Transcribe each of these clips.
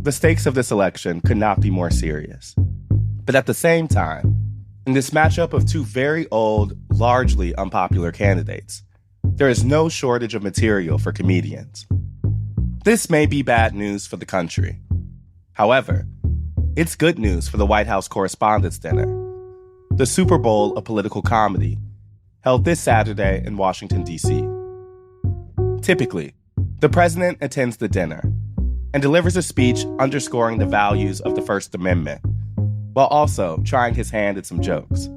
The stakes of this election could not be more serious. But at the same time, in this matchup of two very old, largely unpopular candidates, there is no shortage of material for comedians. This may be bad news for the country. However, it's good news for the White House Correspondents' Dinner, the Super Bowl of political comedy, held this Saturday in Washington, D.C. Typically, the president attends the dinner and delivers a speech underscoring the values of the First Amendment, while also trying his hand at some jokes.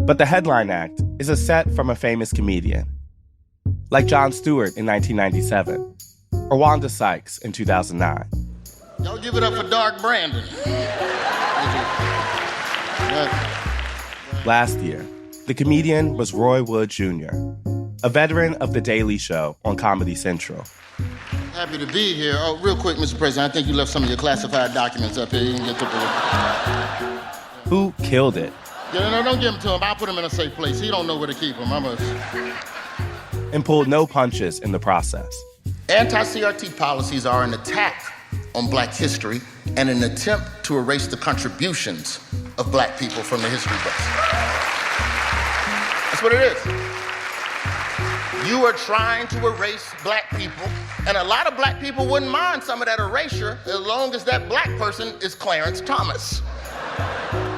But the headline act is a set from a famous comedian, like Jon Stewart in 1997, or Wanda Sykes in 2009. Y'all give it up for Dark Brandon. Last year, the comedian was Roy Wood Jr., a veteran of The Daily Show on Comedy Central. Happy to be here. Oh, real quick, Mr. President, I think you left some of your classified documents up here. You can get to Who killed it? Yeah, no, don't give them to him. I'll put him in a safe place. He don't know where to keep them. And pulled no punches in the process. Anti-CRT policies are an attack on Black history and an attempt to erase the contributions of Black people from the history books. That's what it is. You are trying to erase Black people, and a lot of Black people wouldn't mind some of that erasure as long as that Black person is Clarence Thomas.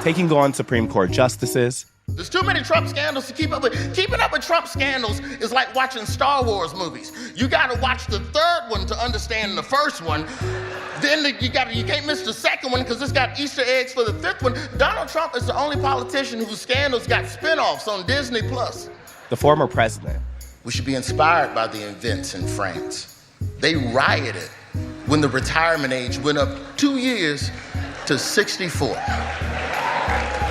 Taking on Supreme Court justices. There's too many Trump scandals to keep up with. Keeping up with Trump scandals is like watching Star Wars movies. You gotta watch the third one to understand the first one. Then you can't miss the second one because it's got Easter eggs for the fifth one. Donald Trump is the only politician whose scandals got spinoffs on Disney+. The former president. We should be inspired by the events in France. They rioted when the retirement age went up 2 years to 64.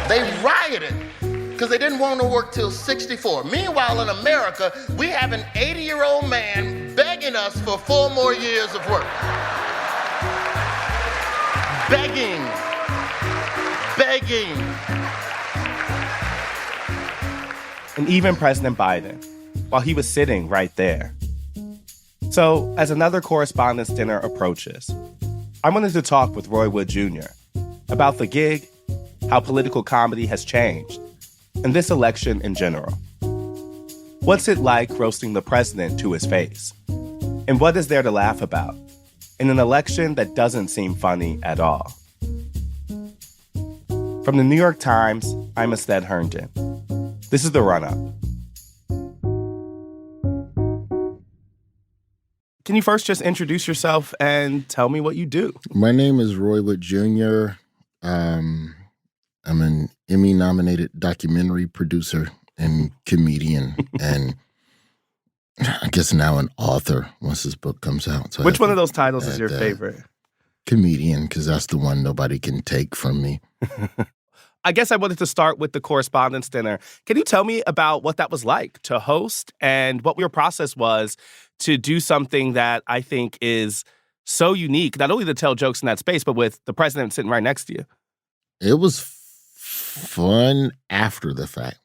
They rioted because they didn't want to work till 64. Meanwhile, in America, we have an 80-year-old man begging us for 4 more years of work. Begging. And even President Biden, while he was sitting right there. So, as another Correspondents' Dinner approaches, I wanted to talk with Roy Wood Jr. about the gig, how political comedy has changed, and this election in general. What's it like roasting the president to his face? And what is there to laugh about in an election that doesn't seem funny at all? From the New York Times, I'm Astead Herndon. This is The Run-Up. Can you first just introduce yourself and tell me what you do? My name is Roy Wood Jr. I'm an Emmy-nominated documentary producer and comedian, and I guess now an author once this book comes out. So which one of those titles is your favorite? Comedian, because that's the one nobody can take from me. I guess I wanted to start with the Correspondents' Dinner. Can you tell me about what that was like to host and what your process was to do something that I think is so unique, not only to tell jokes in that space, but with the president sitting right next to you? It was fun after the fact.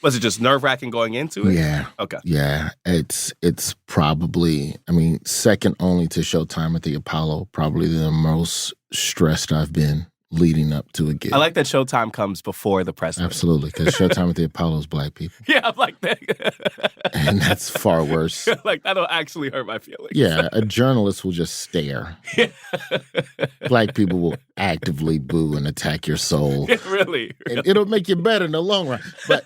Was it just nerve-wracking going into it? Yeah. Okay. Yeah. It's probably, second only to Showtime at the Apollo, probably the most stressed I've been leading up to a gig. I like that Showtime comes before the president. Absolutely, because Showtime at the Apollo is Black people. Yeah, I'm like that. And that's far worse. Like, that'll actually hurt my feelings. Yeah, a journalist will just stare. Yeah. Black people will actively boo and attack your soul. Yeah, really. And it'll make you better in the long run. But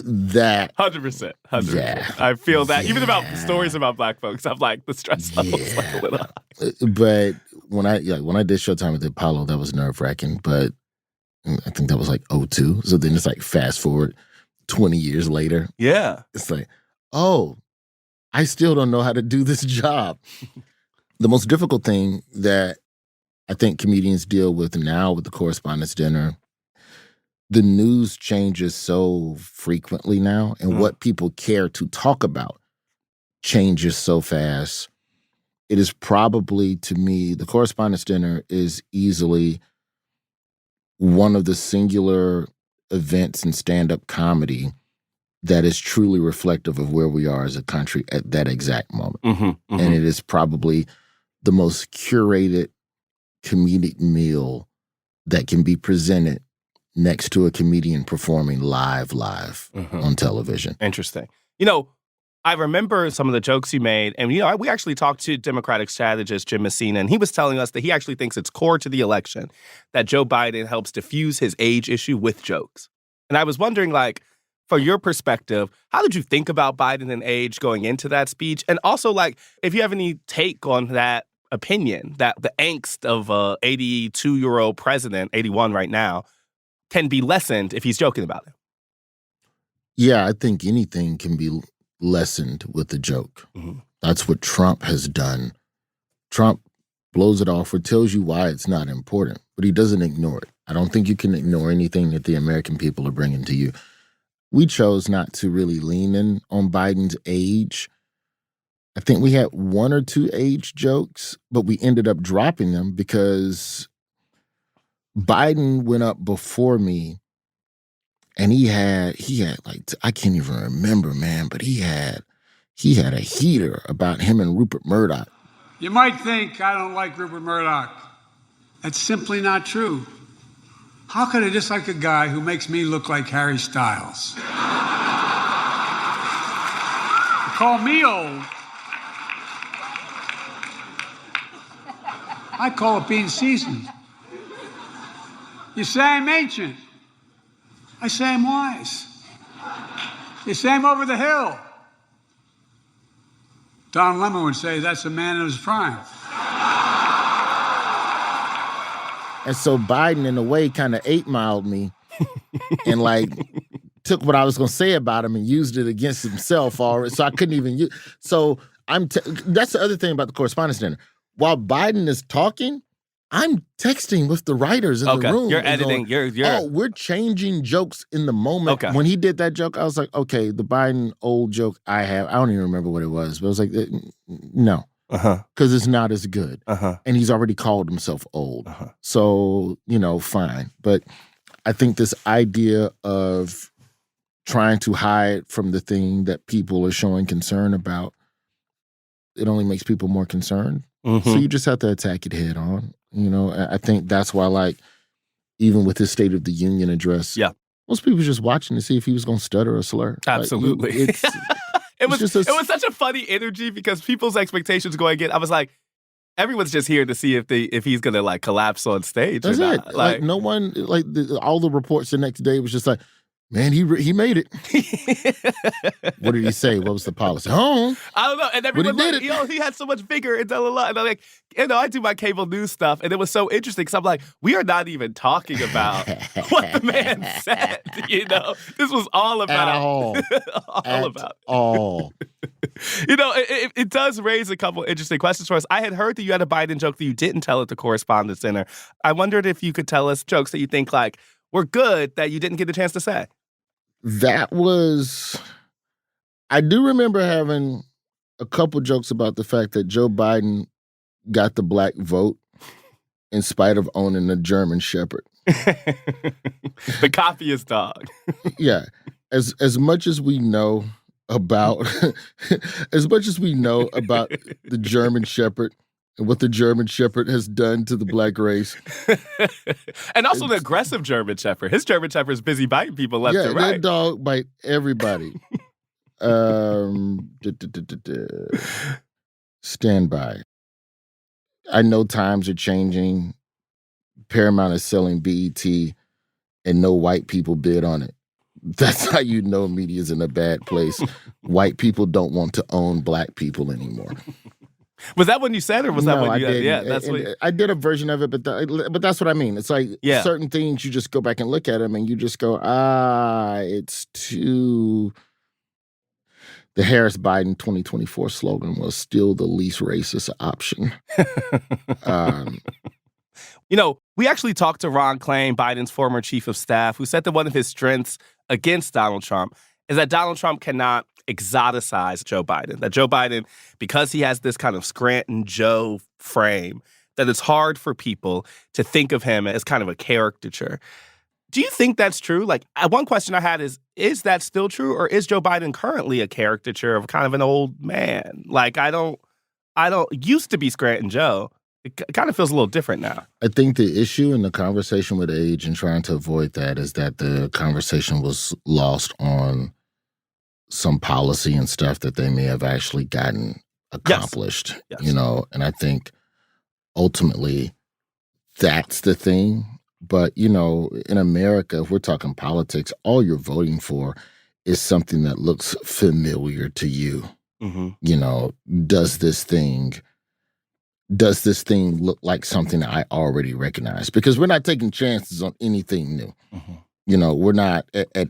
that... 100%. Yeah. I feel that. Even about stories about Black folks, I'm like, the stress level is like a little high. But when I did Showtime at the Apollo, that was nerve-wracking. But I think that was like 2002. So then it's like fast forward 20 years later. Yeah. It's like, oh, I still don't know how to do this job. The most difficult thing that I think comedians deal with now with the Correspondents' Dinner, the news changes so frequently now, and what people care to talk about changes so fast. It is probably, to me, the Correspondents' Dinner is easily one of the singular events in stand-up comedy that is truly reflective of where we are as a country at that exact moment. And it is probably the most curated comedic meal that can be presented next to a comedian performing live on television. Interesting. I remember some of the jokes you made, and we actually talked to Democratic strategist Jim Messina, and he was telling us that he actually thinks it's core to the election that Joe Biden helps diffuse his age issue with jokes. And I was wondering, for your perspective, how did you think about Biden and age going into that speech? And also, if you have any take on that opinion, that the angst of a 82-year-old president, 81 right now, can be lessened if he's joking about it. Yeah, I think anything can be lessened with a joke. Mm-hmm. That's what Trump has done. Trump blows it off or tells you why it's not important, but he doesn't ignore it. I don't think you can ignore anything that the American people are bringing to you. We chose not to really lean in on Biden's age. I think we had one or two age jokes, but we ended up dropping them because Biden went up before me. And he had I can't even remember, man, but he had a heater about him and Rupert Murdoch. You might think I don't like Rupert Murdoch. That's simply not true. How could I dislike a guy who makes me look like Harry Styles? You call me old. I call it being seasoned. You say I'm ancient. I say I'm wise. You say I'm over the hill. Don Lemon would say that's a man in his prime. And so Biden, in a way, kind of 8-miled me and took what I was going to say about him and used it against himself already. So I couldn't even use. So that's the other thing about the Correspondents' Dinner. While Biden is talking, I'm texting with the writers in the room. You're editing. We're changing jokes in the moment. Okay. When he did that joke, I was like, okay, the Biden old joke I don't even remember what it was. But I was like, no. Because it's not as good. And he's already called himself old. So, fine. But I think this idea of trying to hide from the thing that people are showing concern about, it only makes people more concerned. So you just have to attack it head on. I think that's why, even with his State of the Union address, most people were just watching to see if he was going to stutter or slur. Absolutely. It was such a funny energy because people's expectations going in. I was like, everyone's just here to see if he's going to collapse on stage. That's or it. not. No one, all the reports the next day was just like, man, he made it. What did he say? What was the policy? Oh, I don't know. And everyone he had so much vigor and blah, blah, blah. And I'm like, I do my cable news stuff, and it was so interesting because I'm like, we are not even talking about what the man said. This was all about at all, all. It does raise a couple interesting questions for us. I had heard that you had a Biden joke that you didn't tell at the Correspondents' Dinner. I wondered if you could tell us jokes that you think were good that you didn't get the chance to say. I do remember having a couple jokes about the fact that Joe Biden got the black vote in spite of owning a German Shepherd. The copyist dog. Yeah. As much as we know about the German Shepherd and what the German Shepherd has done to the black race. And also the aggressive German Shepherd. His German Shepherd is busy biting people left and right. Yeah, that dog bite everybody. Stand by. I know times are changing. Paramount is selling BET and no white people bid on it. That's how you know media's in a bad place. White people don't want to own black people anymore. Was that when you said, or was that when you? I didn't. Yeah, that's what I did a version of it, but that's what I mean. It's certain things you just go back and look at them, and you just go, it's too. The Harris Biden 2024 slogan was still the least racist option. We actually talked to Ron Klain, Biden's former chief of staff, who said that one of his strengths against Donald Trump is that Donald Trump cannot exoticize Joe Biden. That Joe Biden, because he has this kind of Scranton Joe frame, that it's hard for people to think of him as kind of a caricature. Do you think that's true? One question I had is that still true? Or is Joe Biden currently a caricature of kind of an old man? I don't used to be Scranton Joe. It kind of feels a little different now. I think the issue in the conversation with age and trying to avoid that is that the conversation was lost on some policy and stuff that they may have actually gotten accomplished, Yes. And I think ultimately that's the thing. But, in America, if we're talking politics, all you're voting for is something that looks familiar to you. Mm-hmm. Does this thing look like something that I already recognize? Because we're not taking chances on anything new. Mm-hmm. We're not at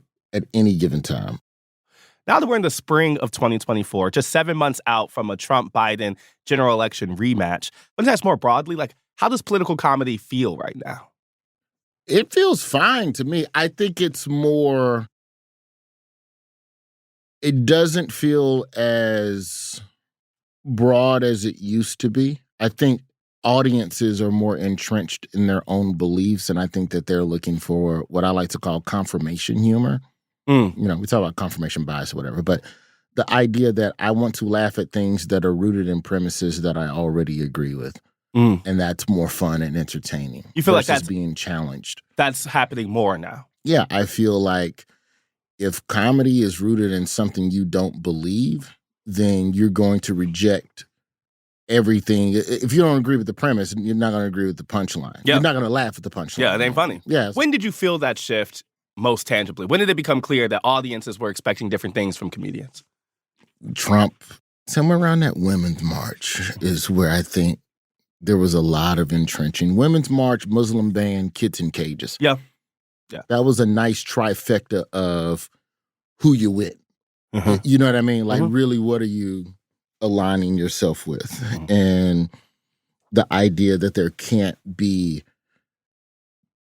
any given time. Now that we're in the spring of 2024, just 7 months out from a Trump-Biden general election rematch, but that's more broadly, how does political comedy feel right now? It feels fine to me. I think it's more, it doesn't feel as broad as it used to be. I think audiences are more entrenched in their own beliefs, and I think that they're looking for what I like to call confirmation humor. We talk about confirmation bias or whatever, but the idea that I want to laugh at things that are rooted in premises that I already agree with. And that's more fun and entertaining. You feel like that's that's being challenged. That's happening more now. Yeah, I feel like if comedy is rooted in something you don't believe, then you're going to reject everything. If you don't agree with the premise, you're not going to agree with the punchline. Yeah. You're not going to laugh at the punchline. Yeah, it ain't funny. Yes. When did you feel that shift most tangibly? When did it become clear that audiences were expecting different things from comedians? Trump, somewhere around that Women's March is where I think there was a lot of entrenching. Women's March, Muslim ban, kids in cages. Yeah. That was a nice trifecta of who you with. Mm-hmm. You know what I mean? Like, really, what are you aligning yourself with? And the idea that there can't be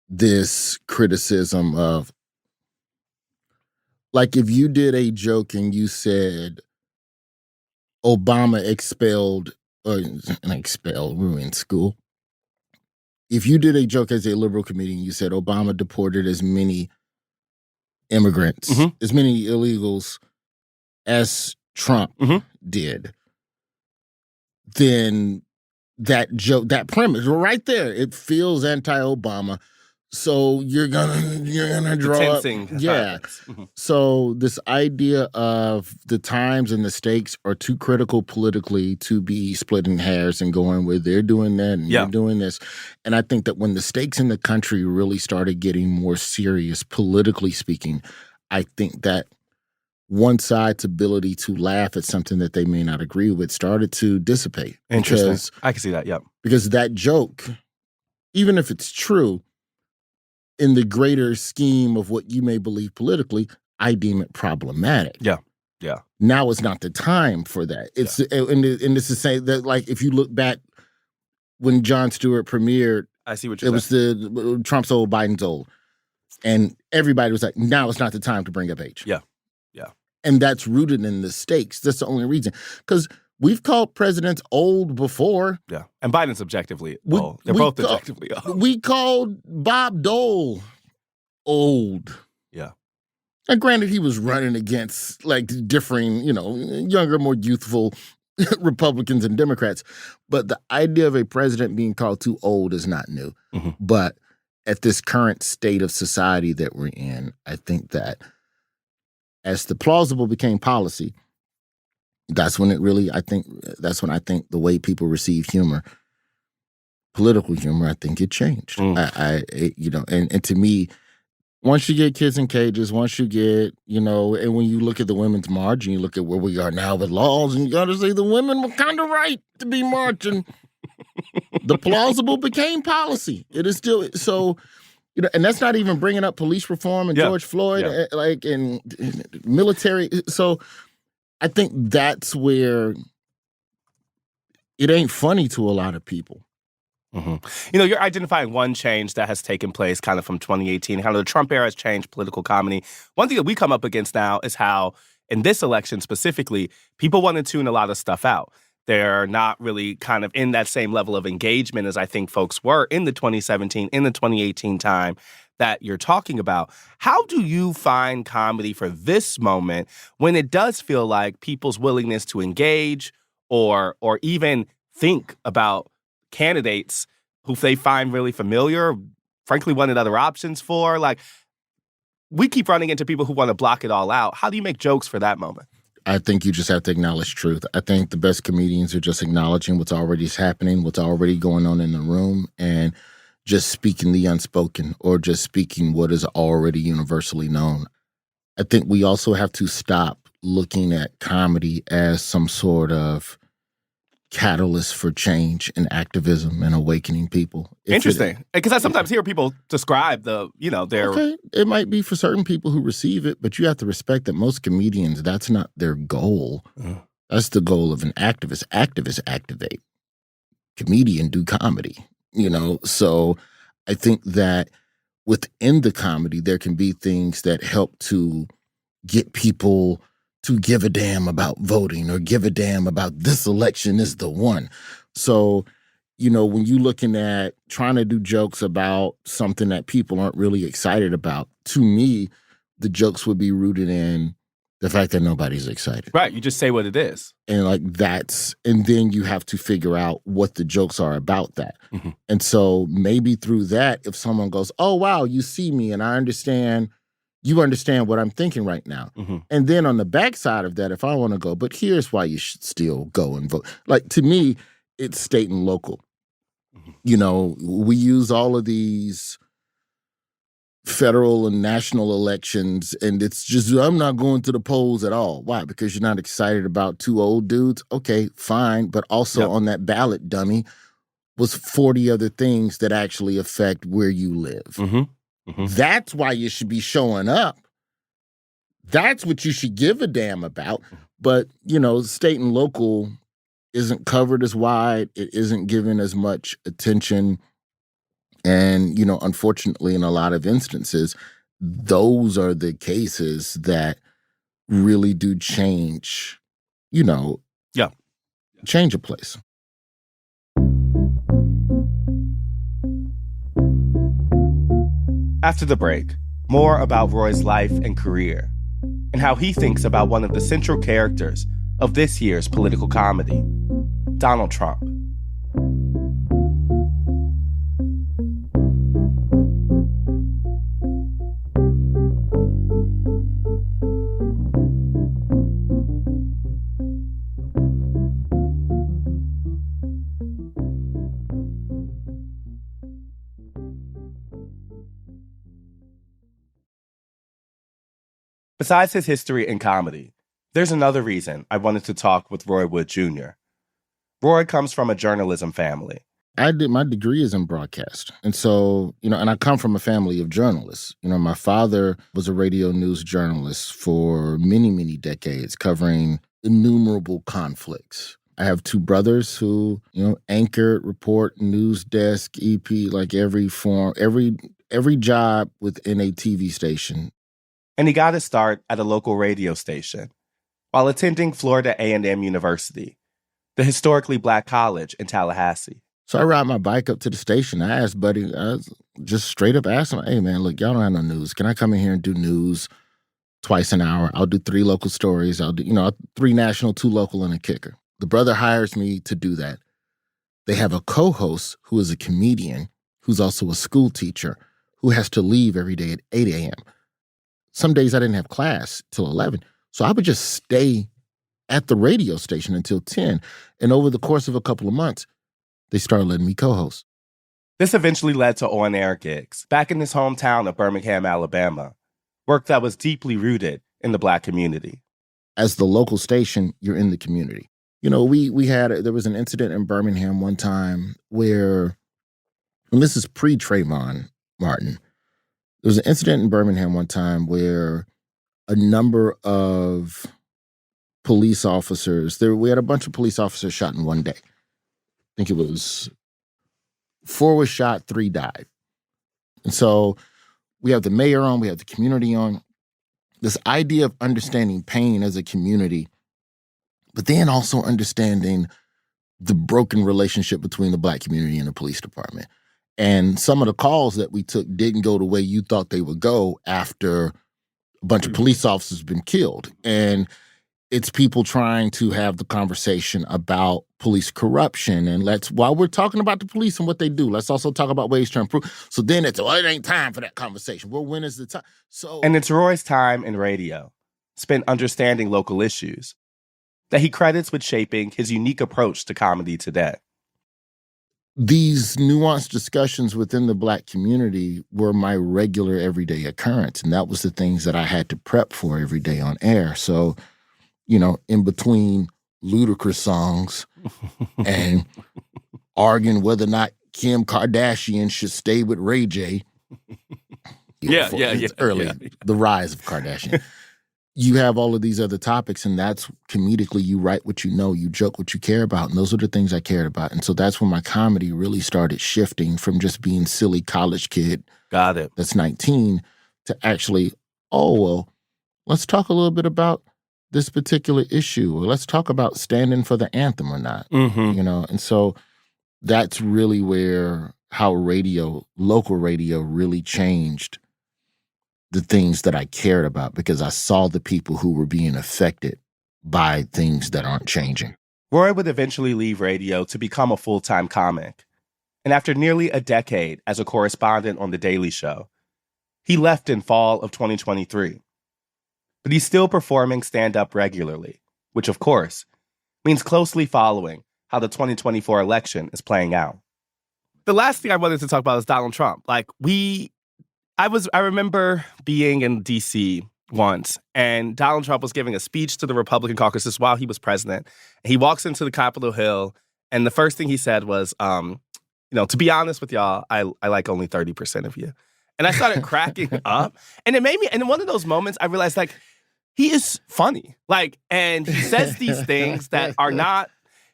this criticism of, like, if you did a joke and you said Obama we were in school. If you did a joke as a liberal comedian, you said Obama deported as many immigrants, as many illegals as Trump did, then that joke, that premise right there, it feels anti-Obama. So you're gonna draw up, yeah. So this idea of the times and the stakes are too critical politically to be splitting hairs and going with they're doing that and you're doing this. And I think that when the stakes in the country really started getting more serious, politically speaking, I think that one side's ability to laugh at something that they may not agree with started to dissipate. Interesting. I can see that. Yep. Because that joke, even if it's true, in the greater scheme of what you may believe politically, I deem it problematic. Yeah. Now is not the time for that. It's and this is saying that, like, if you look back when Jon Stewart premiered, I see what you're saying. It was the Trump's old, Biden's old, and everybody was like, "Now is not the time to bring up age." Yeah. And that's rooted in the stakes. That's the only reason, because we've called presidents old before. Yeah. And Biden's objectively old. They're both objectively old. We called Bob Dole old. Yeah. And granted, he was running against like differing, younger, more youthful Republicans and Democrats. But the idea of a president being called too old is not new. But at this current state of society that we're in, I think that as the plausible became policy, that's when I think the way people receive humor, political humor, I think it changed. And to me, once you get kids in cages, once you get, and when you look at the Women's March and you look at where we are now with laws, and you got to say the women were kind of right to be marching, the plausible became policy. It is still so. And that's not even bringing up police reform and George Floyd, and military. So I think that's where it ain't funny to a lot of people. You're identifying one change that has taken place kind of from 2018. Kind of the Trump era has changed political comedy. One thing that we come up against now is how, in this election specifically, people want to tune a lot of stuff out. They're not really kind of in that same level of engagement as I think folks were in the 2017, in the 2018 time that you're talking about. How do you find comedy for this moment when it does feel like people's willingness to engage or even think about candidates who they find really familiar, frankly wanted other options for? Like, we keep running into people who want to block it all out. How do you make jokes for that moment? I think you just have to acknowledge truth. I think the best comedians are just acknowledging what's already happening, what's already going on in the room, and just speaking the unspoken or just speaking what is already universally known. I think we also have to stop looking at comedy as some sort of catalyst for change and activism and awakening people. Interesting. Because I sometimes hear people describe their... Okay, it might be for certain people who receive it, but you have to respect that most comedians, that's not their goal. That's the goal of an activist. Activists activate. Comedian do comedy, So I think that within the comedy, there can be things that help to get people to give a damn about voting or give a damn about this election is the one. So, when you're looking at trying to do jokes about something that people aren't really excited about, to me, the jokes would be rooted in the fact that nobody's excited. Right. You just say what it is. And and then you have to figure out what the jokes are about that. Mm-hmm. And so maybe through that, if someone goes, oh, wow, you see me and you understand what I'm thinking right now. Mm-hmm. And then on the backside of that, if I want to go, but here's why you should still go and vote. Like, to me, it's state and local. Mm-hmm. We use all of these federal and national elections, and it's just, I'm not going to the polls at all. Why? Because you're not excited about two old dudes? Okay, fine. But also on that ballot, dummy, was 40 other things that actually affect where you live. Mm-hmm. Mm-hmm. That's why you should be showing up. That's what you should give a damn about. But, state and local isn't covered as wide. It isn't given as much attention. And, unfortunately, in a lot of instances, those are the cases that really do change, change a place. After the break, more about Roy's life and career, and how he thinks about one of the central characters of this year's political comedy, Donald Trump. Besides his history in comedy, there's another reason I wanted to talk with Roy Wood Jr. Roy comes from a journalism family. My degree is in broadcast. And so, and I come from a family of journalists. My father was a radio news journalist for many, many decades, covering innumerable conflicts. I have two brothers who, anchor, report, news desk, EP, like every form, every job within a TV station. And he got his start at a local radio station while attending Florida A&M University, the historically Black college in Tallahassee. So I ride my bike up to the station. I asked Buddy, just straight up asked him, hey, man, look, y'all don't have no news. Can I come in here and do news twice an hour? I'll do 3 local stories. I'll do, 3 national, 2 local, and a kicker. The brother hires me to do that. They have a co-host who is a comedian, who's also a school teacher, who has to leave every day at 8 a.m. Some days I didn't have class till 11. So I would just stay at the radio station until 10. And over the course of a couple of months, they started letting me co-host. This eventually led to on-air gigs back in his hometown of Birmingham, Alabama, work that was deeply rooted in the Black community. As the local station, you're in the community. There was an incident in Birmingham one time where, and this is pre-Trayvon Martin, there was an incident in Birmingham one time where a number of police officers, we had a bunch of police officers shot in one day. I think it was 4 was shot, 3 died. And so we have the mayor on, we have the community on. This idea of understanding pain as a community, but then also understanding the broken relationship between the Black community and the police department. And some of the calls that we took didn't go the way you thought they would go after a bunch of police officers been killed. And It's people trying to have the conversation about police corruption. And while we're talking about the police and what they do, let's also talk about ways to improve. So then it ain't time for that conversation. Well, when is the time? And it's Roy's time in radio, spent understanding local issues, that he credits with shaping his unique approach to comedy today. These nuanced discussions within the Black community were my regular everyday occurrence. And that was the things that I had to prep for every day on air. So, in between ludicrous songs and arguing whether or not Kim Kardashian should stay with Ray J. It's early, the rise of Kardashian. You have all of these other topics, and that's comedically, you write what you know, you joke what you care about, and those are the things I cared about. And so that's when my comedy really started shifting from just being silly college kid that's 19 to actually, let's talk a little bit about this particular issue, or let's talk about standing for the anthem or not, And so that's really where how local radio really changed the things that I cared about, because I saw the people who were being affected by things that aren't changing. Roy would eventually leave radio to become a full-time comic. And after nearly a decade as a correspondent on The Daily Show, he left in fall of 2023. But he's still performing stand-up regularly, which, of course, means closely following how the 2024 election is playing out. The last thing I wanted to talk about is Donald Trump. I remember being in D.C. once, and Donald Trump was giving a speech to the Republican caucuses while he was president. He walks into the Capitol Hill, and the first thing he said was, to be honest with y'all, I like only 30% of you. And I started cracking up. And it made me, and in one of those moments, I realized, he is funny. And he says these things that are not,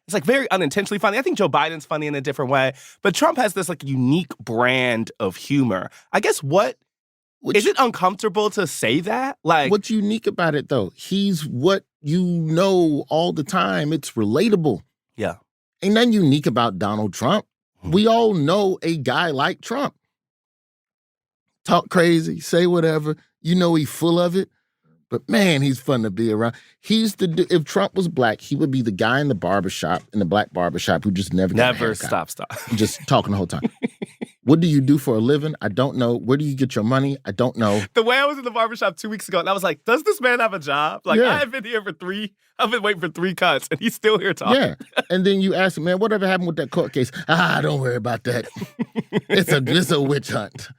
it's very unintentionally funny. I think Joe Biden's funny in a different way. But Trump has this unique brand of humor. I guess is it uncomfortable to say that? What's unique about it, though? He's what you know all the time. It's relatable. Yeah. Ain't nothing unique about Donald Trump. We all know a guy like Trump. Talk crazy, say whatever. He's full of it. But man, he's fun to be around. If Trump was black, he would be the guy in the black barbershop who just never stop. Just talking the whole time. What do you do for a living? I don't know. Where do you get your money? I don't know. The way I was in the barbershop 2 weeks ago, and I was like, does this man have a job? I've been here I've been waiting for 3 cuts, and he's still here talking. Yeah. And then you ask him, man, whatever happened with that court case? Don't worry about that. It's a witch hunt.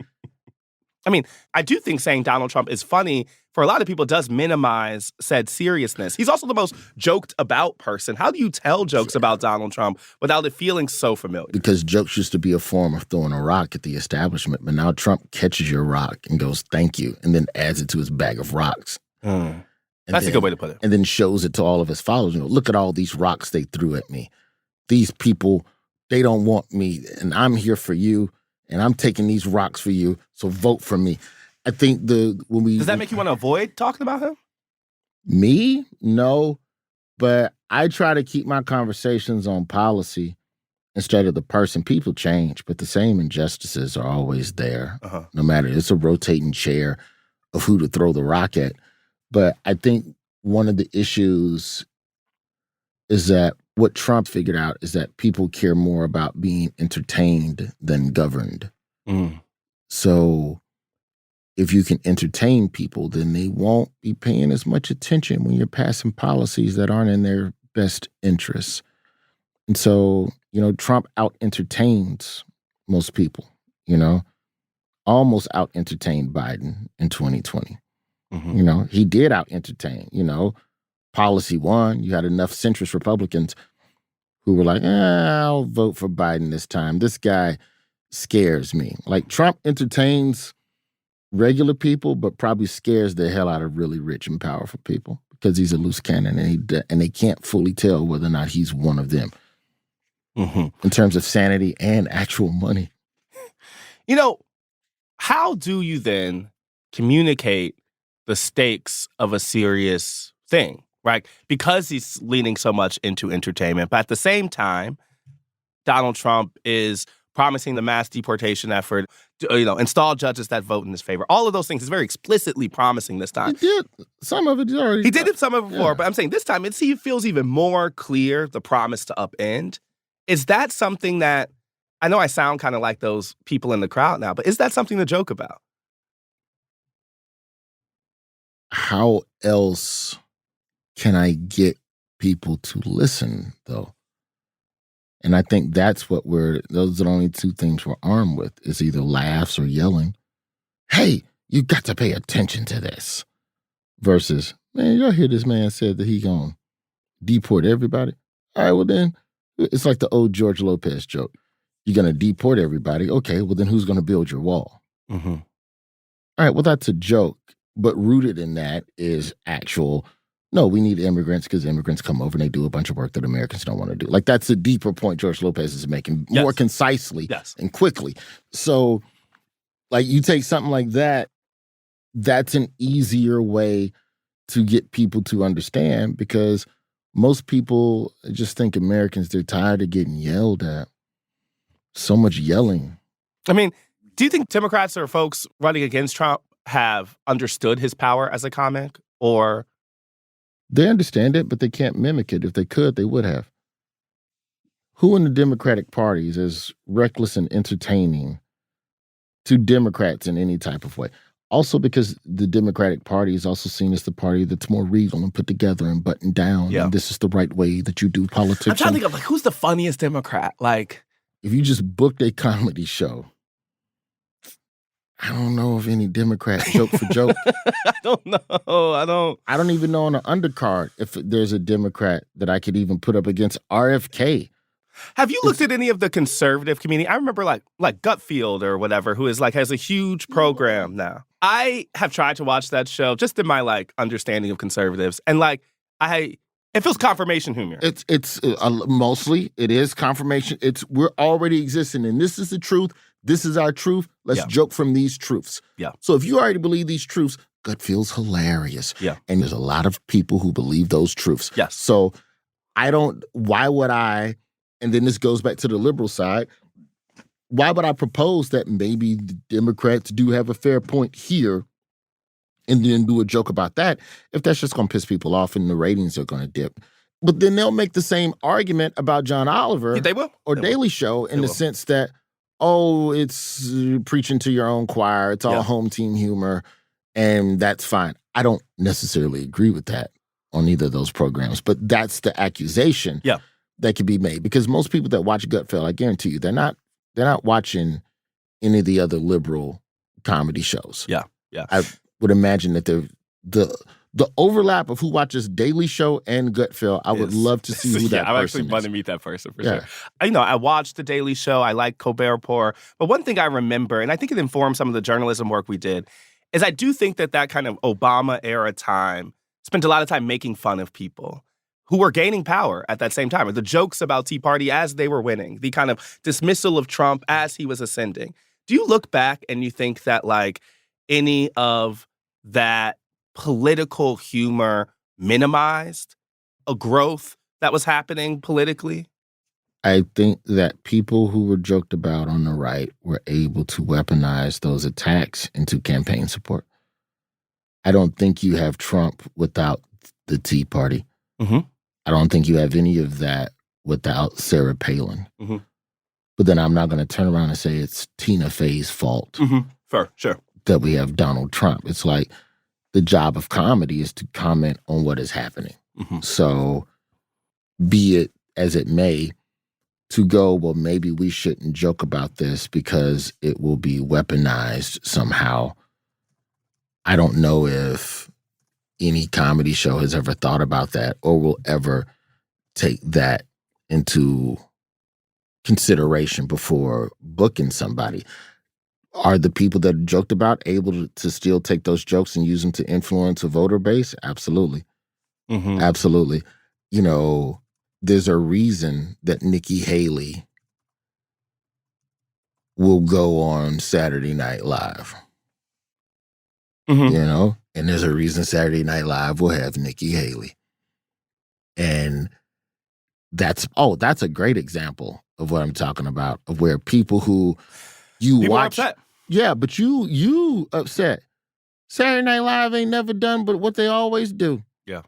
I mean, I do think saying Donald Trump is funny for a lot of people does minimize said seriousness. He's also the most joked about person. How do you tell jokes about Donald Trump without it feeling so familiar? Because jokes used to be a form of throwing a rock at the establishment, but now Trump catches your rock and goes, thank you, and then adds it to his bag of rocks. That's a good way to put it. And then shows it to all of his followers. Look at all these rocks they threw at me. These people, they don't want me, and I'm here for you. And I'm taking these rocks for you, so vote for me. I think does that make you want to avoid talking about him? Me? No, but I try to keep my conversations on policy instead of the person. People change, but the same injustices are always there. No matter, it's a rotating chair of who to throw the rock at. But I think one of the issues is that what Trump figured out is that people care more about being entertained than governed. So if you can entertain people, then they won't be paying as much attention when you're passing policies that aren't in their best interests. And so, Trump out-entertains most people, almost out-entertained Biden in 2020. He did out-entertain, Policy won. You had enough centrist Republicans who were like, I'll vote for Biden this time. This guy scares me. Trump entertains regular people, but probably scares the hell out of really rich and powerful people because he's a loose cannon and they can't fully tell whether or not he's one of them in terms of sanity and actual money. How do you then communicate the stakes of a serious thing? Right? Because he's leaning so much into entertainment. But at the same time, Donald Trump is promising the mass deportation effort, install judges that vote in his favor. All of those things is very explicitly promising this time. He did some of it already. He did some of it before, Yeah. but I'm saying this time it feels even more clear, the promise to upend. Is that something that, I know I sound kind of like those people in the crowd now, but is that something to joke about? How else can I get people to listen, though? And I think that's what those are the only two things we're armed with, is either laughs or yelling. Hey, you got to pay attention to this. Versus, man, y'all hear this man said that he gonna deport everybody? All right, well then, it's like the old George Lopez joke. You're gonna deport everybody. Okay, well then who's gonna build your wall? Mm-hmm. All right, well that's a joke, but rooted in that is actual, no, we need immigrants because immigrants come over and they do a bunch of work that Americans don't want to do. Like, that's a deeper point George Lopez is making, more concisely and quickly. So, like, you take something like that, that's an easier way to get people to understand, because most people just think Americans, they're tired of getting yelled at. So much yelling. I mean, do you think Democrats or folks running against Trump have understood his power as a comic, or... They understand it, but they can't mimic it. If they could, they would have. Who in the Democratic Party is as reckless and entertaining to Democrats in any type of way? Also, because the Democratic Party is also seen as the party that's more regal and put together and buttoned down. Yeah. And this is the right way that you do politics. I'm trying to think of, like, who's the funniest Democrat? Like, if you just booked a comedy show, I don't know of any Democrat joke for joke. I don't know. I don't even know on the undercard if there's a Democrat that I could even put up against RFK. Have you looked at any of the conservative community? I remember like Gutfield or whatever, who is like has a huge program now. I have tried to watch that show just in my like understanding of conservatives, and like it feels confirmation humor. It's mostly it is confirmation. We're already existing, and this is the truth. This is our truth. Let's joke from these truths. Yeah. So if you already believe these truths, Gutfield's hilarious. Yeah. And there's a lot of people who believe those truths. Yes. So why would I, and then this goes back to the liberal side, why would I propose that maybe the Democrats do have a fair point here and then do a joke about that if that's just going to piss people off and the ratings are going to dip? But then they'll make the same argument about John Oliver they will. or Daily Show in the sense that, oh, it's preaching to your own choir. It's all home team humor, and that's fine. I don't necessarily agree with that on either of those programs, but that's the accusation that can be made, because most people that watch Gutfeld, I guarantee you, they're not watching any of the other liberal comedy shows. Yeah. I would imagine that the overlap of who watches Daily Show and Gutfeld, I would love to see who that person is. I'm actually want to meet that person for sure. I watched The Daily Show. I like Colbert Report. But one thing I remember, and I think it informed some of the journalism work we did, is I do think that kind of Obama-era time spent a lot of time making fun of people who were gaining power at that same time. Or the jokes about Tea Party as they were winning, the kind of dismissal of Trump as he was ascending. Do you look back and you think that, like, any of that political humor minimized a growth that was happening politically? I think that people who were joked about on the right were able to weaponize those attacks into campaign support. I don't think you have Trump without the Tea Party. Mm-hmm. I don't think you have any of that without Sarah Palin. Mm-hmm. But then I'm not going to turn around and say it's Tina Fey's fault For sure. that we have Donald Trump. It's like the job of comedy is to comment on what is happening. Mm-hmm. So be it as it may, to go, well, maybe we shouldn't joke about this because it will be weaponized somehow. I don't know if any comedy show has ever thought about that or will ever take that into consideration before booking somebody. Are the people that are joked about able to still take those jokes and use them to influence a voter base? Absolutely. Mm-hmm. Absolutely. You know, there's a reason that Nikki Haley will go on Saturday Night Live. Mm-hmm. You know? And there's a reason Saturday Night Live will have Nikki Haley. And that's a great example of what I'm talking about, of where people who you People are watch. upset. Yeah, but you upset. Saturday Night Live ain't never done but what they always do. Yeah.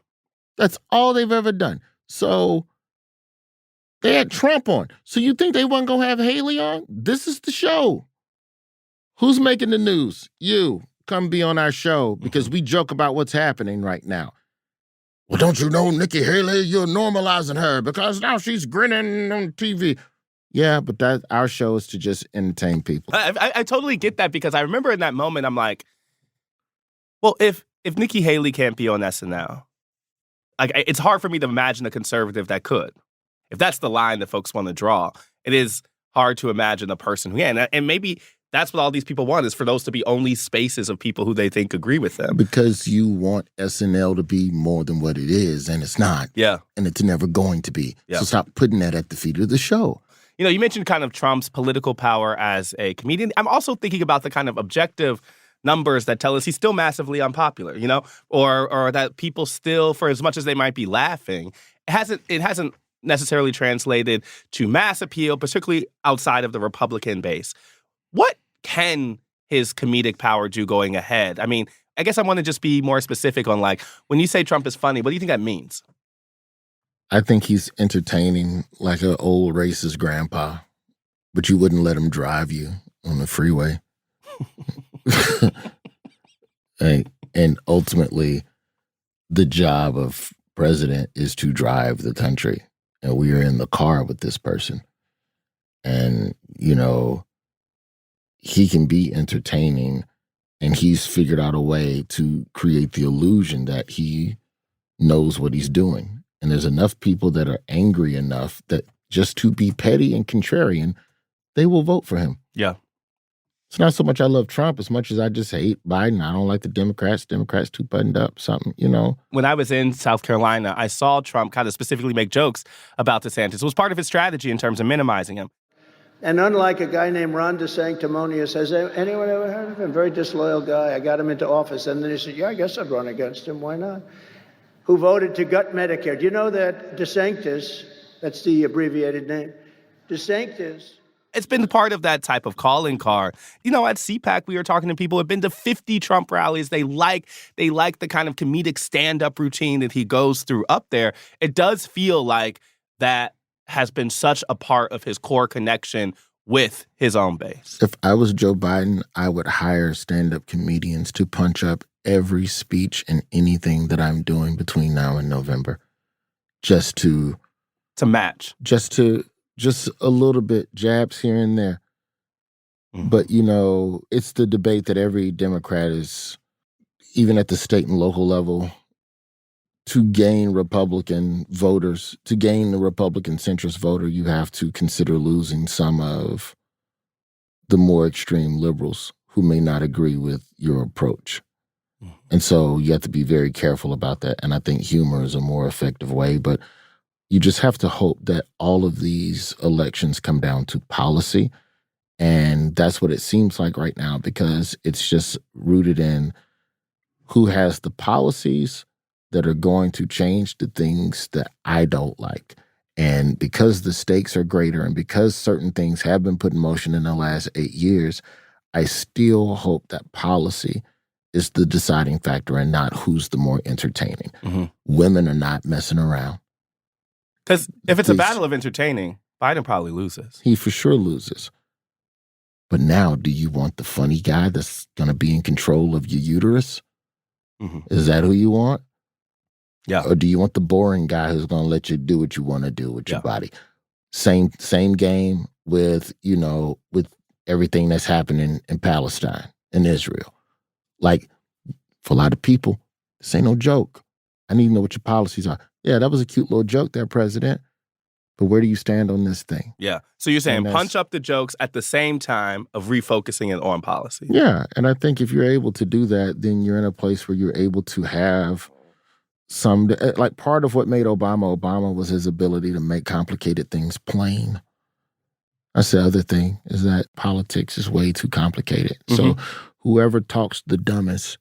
That's all they've ever done. So they had Trump on. So you think they wasn't going to have Haley on? This is the show. Who's making the news? You. Come be on our show because we joke about what's happening right now. Well, don't you know, Nikki Haley, you're normalizing her because now she's grinning on TV. Yeah, but our show is to just entertain people. I totally get that because I remember in that moment, I'm like, well, if Nikki Haley can't be on SNL, like it's hard for me to imagine a conservative that could. If that's the line that folks want to draw, it is hard to imagine a person who can. And maybe that's what all these people want, is for those to be only spaces of people who they think agree with them. Because you want SNL to be more than what it is, and it's not. Yeah. And it's never going to be. Yeah. So stop putting that at the feet of the show. You know, you mentioned kind of Trump's political power as a comedian. I'm also thinking about the kind of objective numbers that tell us he's still massively unpopular, you know, or that people still, for as much as they might be laughing, it hasn't necessarily translated to mass appeal, particularly outside of the Republican base. What can his comedic power do going ahead? I mean, I guess I want to just be more specific on, like, when you say Trump is funny, what do you think that means? I think he's entertaining like an old racist grandpa, but you wouldn't let him drive you on the freeway. And ultimately, the job of president is to drive the country. And we are in the car with this person. And, you know, he can be entertaining, and he's figured out a way to create the illusion that he knows what he's doing. And there's enough people that are angry enough that just to be petty and contrarian, they will vote for him. Yeah. It's not so much I love Trump as much as I just hate Biden. I don't like the Democrats. Democrats too buttoned up, something, you know. When I was in South Carolina, I saw Trump kind of specifically make jokes about DeSantis. It was part of his strategy in terms of minimizing him. And unlike a guy named Ron DeSanctimonious, has anyone ever heard of him? Very disloyal guy. I got him into office, and then he said, yeah, I guess I'd run against him. Why not? Who voted to gut Medicare. Do you know that DeSanctis, that's the abbreviated name, DeSanctis... It's been part of that type of calling card. You know, at CPAC, we were talking to people who have been to 50 Trump rallies. They like the kind of comedic stand-up routine that he goes through up there. It does feel like that has been such a part of his core connection with his own base. If I was Joe Biden, I would hire stand-up comedians to punch up every speech and anything that I'm doing between now and November. Just match. Just a little bit, jabs here and there. Mm-hmm. But, you know, it's the debate that every Democrat is, even at the state and local level, to gain Republican voters, to gain the Republican centrist voter, you have to consider losing some of the more extreme liberals who may not agree with your approach. Mm-hmm. And so you have to be very careful about that. And I think humor is a more effective way, but you just have to hope that all of these elections come down to policy. And that's what it seems like right now, because it's just rooted in who has the policies that are going to change the things that I don't like. And because the stakes are greater and because certain things have been put in motion in the last 8 years, I still hope that policy is the deciding factor and not who's the more entertaining. Mm-hmm. Women are not messing around. Because if it's a battle of entertaining, Biden probably loses. He for sure loses. But now, do you want the funny guy that's going to be in control of your uterus? Mm-hmm. Is that who you want? Yeah. Or do you want the boring guy who's going to let you do what you want to do with your body? Same game with, you know, with everything that's happening in Palestine and Israel. Like, for a lot of people, this ain't no joke. I need to know what your policies are. Yeah, that was a cute little joke there, President. But where do you stand on this thing? Yeah. So you're saying punch up the jokes at the same time of refocusing it on policy. Yeah. And I think if you're able to do that, then you're in a place where you're able to have some, like part of what made Obama was his ability to make complicated things plain. That's the other thing, is that politics is way too complicated. Mm-hmm. So whoever talks the dumbest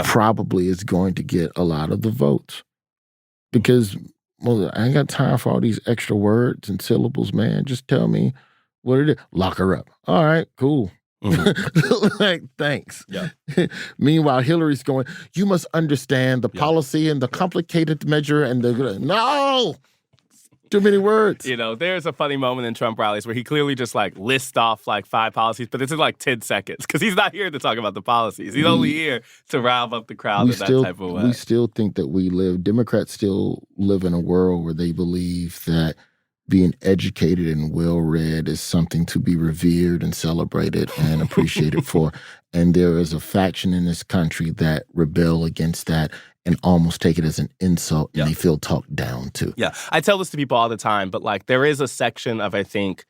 probably is going to get a lot of the votes. Because Well, I ain't got time for all these extra words and syllables, man. Just tell me what it is. Lock her up. All right, cool. Like, thanks. Yeah. Meanwhile, Hillary's going, you must understand the policy and the complicated measure and the... No! Too many words. You know, there's a funny moment in Trump rallies where he clearly just like lists off like 5 policies, but it's in like 10 seconds because he's not here to talk about the policies. He's only here to rile up the crowd in that type of way. We still think that Democrats still live in a world where they believe that being educated and well-read is something to be revered and celebrated and appreciated for. And there is a faction in this country that rebel against that and almost take it as an insult, and they feel talked down to. Yeah, I tell this to people all the time, but like there is a section of, I think,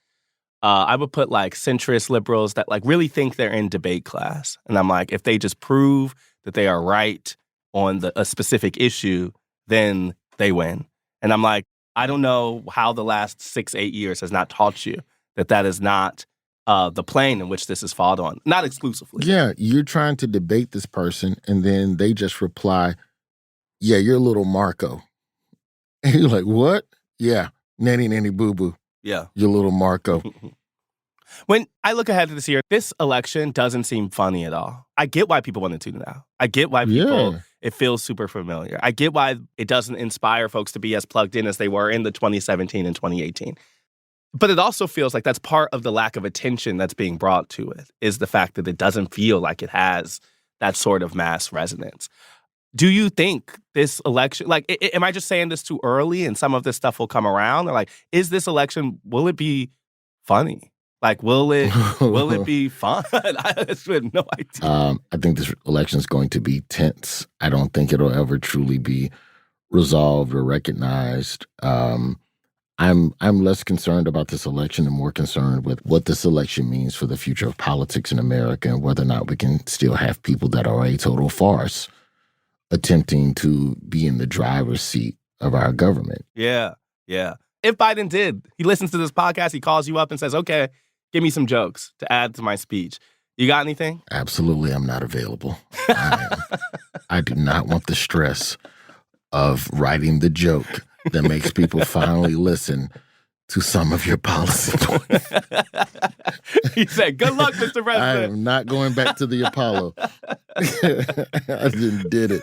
I would put like centrist liberals that like really think they're in debate class. And I'm like, if they just prove that they are right on a specific issue, then they win. And I'm like, I don't know how the last 6-8 years has not taught you that is not the plane in which this is fought on. Not exclusively. Yeah, you're trying to debate this person, and then they just reply, yeah, you're little Marco. And you're like, what? Yeah, nanny, nanny, boo-boo. Yeah. You're little Marco. When I look ahead to this year, this election doesn't seem funny at all. I get why people want to tune it out. I get why it feels super familiar. I get why it doesn't inspire folks to be as plugged in as they were in the 2017 and 2018. But it also feels like that's part of the lack of attention that's being brought to it, is the fact that it doesn't feel like it has that sort of mass resonance. Do you think this election, like, am I just saying this too early and some of this stuff will come around? Or like, is this election, will it be funny? Like, will it be fun? I just have no idea. I think this election is going to be tense. I don't think it'll ever truly be resolved or recognized. I'm less concerned about this election and more concerned with what this election means for the future of politics in America and whether or not we can still have people that are a total farce attempting to be in the driver's seat of our government. Yeah. If Biden did, he listens to this podcast, he calls you up and says, okay, give me some jokes to add to my speech. You got anything? Absolutely, I'm not available. I do not want the stress of writing the joke that makes people finally listen to some of your policy points. He said, good luck, Mr. President. I am not going back to the Apollo. I just did it.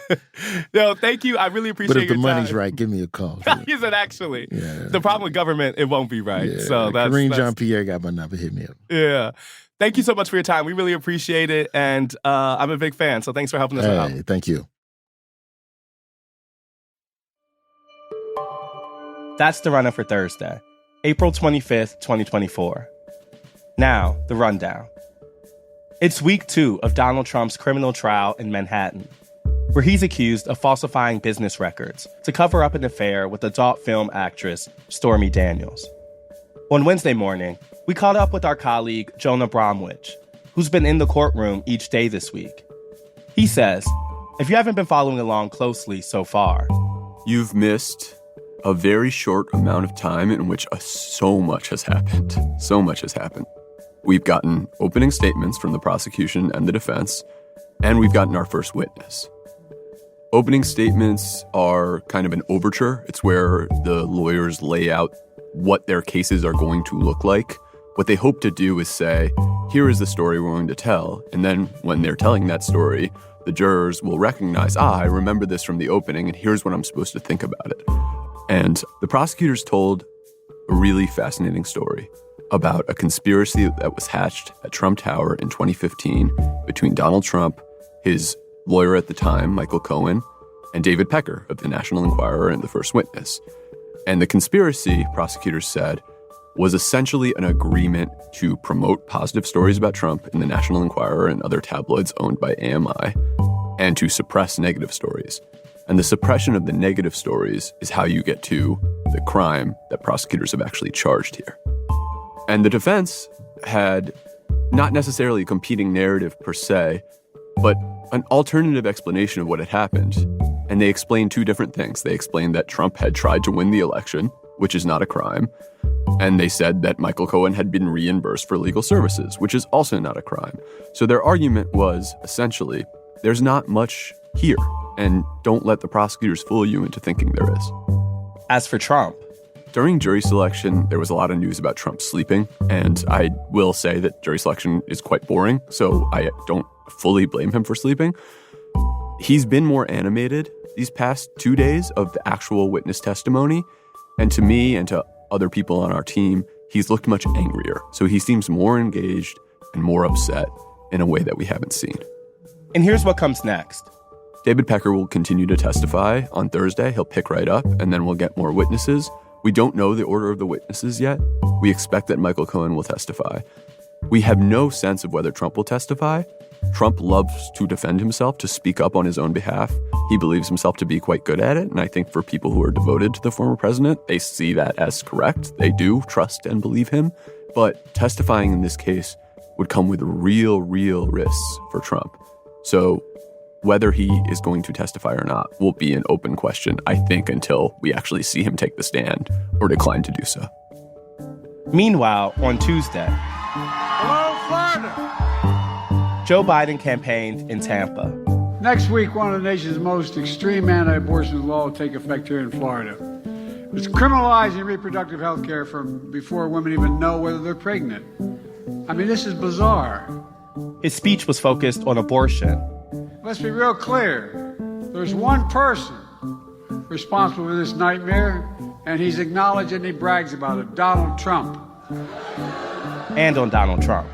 No, thank you. I really appreciate your time. But if the money's right, give me a call. He said, actually, the problem with government, it won't be right. Yeah. So Karine Jean-Pierre got my number. Hit me up. Yeah. Thank you so much for your time. We really appreciate it. And I'm a big fan. So thanks for helping us out. Thank you. That's the runner for Thursday, April 25th, 2024. Now, the rundown. It's week 2 of Donald Trump's criminal trial in Manhattan, where he's accused of falsifying business records to cover up an affair with adult film actress Stormy Daniels. On Wednesday morning, we caught up with our colleague Jonah Bromwich, who's been in the courtroom each day this week. He says, if you haven't been following along closely so far, you've missed a very short amount of time in which so much has happened. So much has happened. We've gotten opening statements from the prosecution and the defense, and we've gotten our first witness. Opening statements are kind of an overture. It's where the lawyers lay out what their cases are going to look like. What they hope to do is say, here is the story we're going to tell. And then when they're telling that story, the jurors will recognize, I remember this from the opening, and here's what I'm supposed to think about it. And the prosecutors told a really fascinating story about a conspiracy that was hatched at Trump Tower in 2015 between Donald Trump, his lawyer at the time, Michael Cohen, and David Pecker of the National Enquirer and the first witness. And the conspiracy, prosecutors said, was essentially an agreement to promote positive stories about Trump in the National Enquirer and other tabloids owned by AMI, and to suppress negative stories. And the suppression of the negative stories is how you get to the crime that prosecutors have actually charged here. And the defense had not necessarily a competing narrative per se, but an alternative explanation of what had happened. And they explained 2 different things. They explained that Trump had tried to win the election, which is not a crime. And they said that Michael Cohen had been reimbursed for legal services, which is also not a crime. So their argument was, essentially, there's not much here, and don't let the prosecutors fool you into thinking there is. As for Trump, during jury selection, there was a lot of news about Trump sleeping, and I will say that jury selection is quite boring, so I don't fully blame him for sleeping. He's been more animated these past 2 days of the actual witness testimony, and to me and to other people on our team, he's looked much angrier. So he seems more engaged and more upset in a way that we haven't seen. And here's what comes next. David Pecker will continue to testify on Thursday. He'll pick right up, and then we'll get more witnesses. We don't know the order of the witnesses yet. We expect that Michael Cohen will testify. We have no sense of whether Trump will testify. Trump loves to defend himself, to speak up on his own behalf. He believes himself to be quite good at it, and I think for people who are devoted to the former president, they see that as correct. They do trust and believe him. But testifying in this case would come with real risks for Trump. So whether he is going to testify or not will be an open question, I think, until we actually see him take the stand or decline to do so. Meanwhile, on Tuesday, Hello, Florida. Joe Biden campaigned in Tampa. Next week, one of the nation's most extreme anti-abortion laws will take effect here in Florida. It's criminalizing reproductive health care from before women even know whether they're pregnant. I mean, this is bizarre. His speech was focused on abortion. Let's be real clear. There's one person responsible for this nightmare, and he's acknowledged and he brags about it, Donald Trump. And on Donald Trump.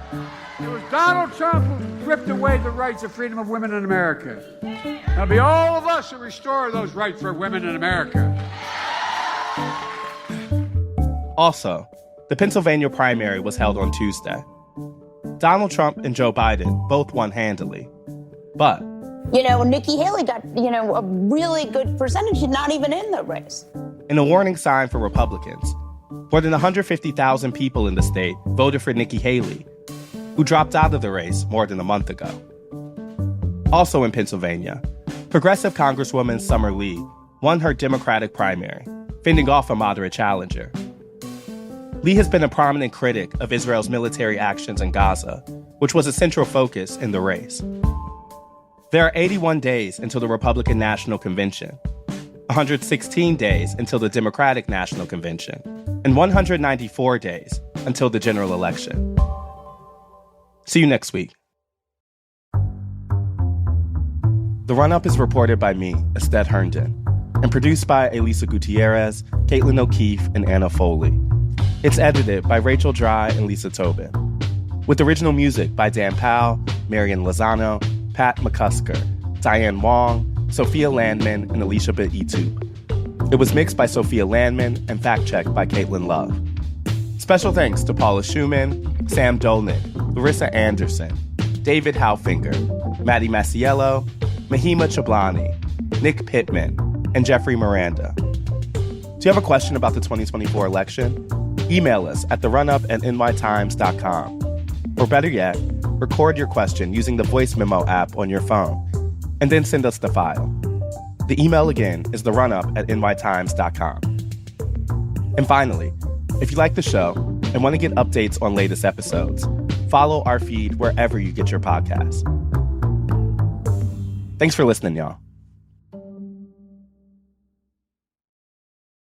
It was Donald Trump who ripped away the rights of freedom of women in America. It'll be all of us who restore those rights for women in America. Also, the Pennsylvania primary was held on Tuesday. Donald Trump and Joe Biden both won handily. But Nikki Haley got, a really good percentage, not even in the race. in a warning sign for Republicans, more than 150,000 people in the state voted for Nikki Haley, who dropped out of the race more than a month ago. Also in Pennsylvania, progressive Congresswoman Summer Lee won her Democratic primary, fending off a moderate challenger. Lee has been a prominent critic of Israel's military actions in Gaza, which was a central focus in the race. There are 81 days until the Republican National Convention, 116 days until the Democratic National Convention, and 194 days until the general election. See you next week. The Run-Up is reported by me, Ested Herndon, and produced by Elisa Gutierrez, Caitlin O'Keefe, and Anna Foley. It's edited by Rachel Dry and Lisa Tobin, with original music by Dan Powell, Marian Lozano, Pat McCusker, Diane Wong, Sophia Landman, and Alicia Beitub. It was mixed by Sophia Landman and fact-checked by Caitlin Love. Special thanks to Paula Schumann, Sam Dolnick, Larissa Anderson, David Haufinger, Maddie Masiello, Mahima Chablani, Nick Pittman, and Jeffrey Miranda. Do you have a question about the 2024 election? Email us at therunup@nytimes.com. Or better yet, record your question using the voice memo app on your phone, and then send us the file. The email again is therunup@nytimes.com. And finally, if you like the show and want to get updates on latest episodes, follow our feed wherever you get your podcasts. Thanks for listening, y'all.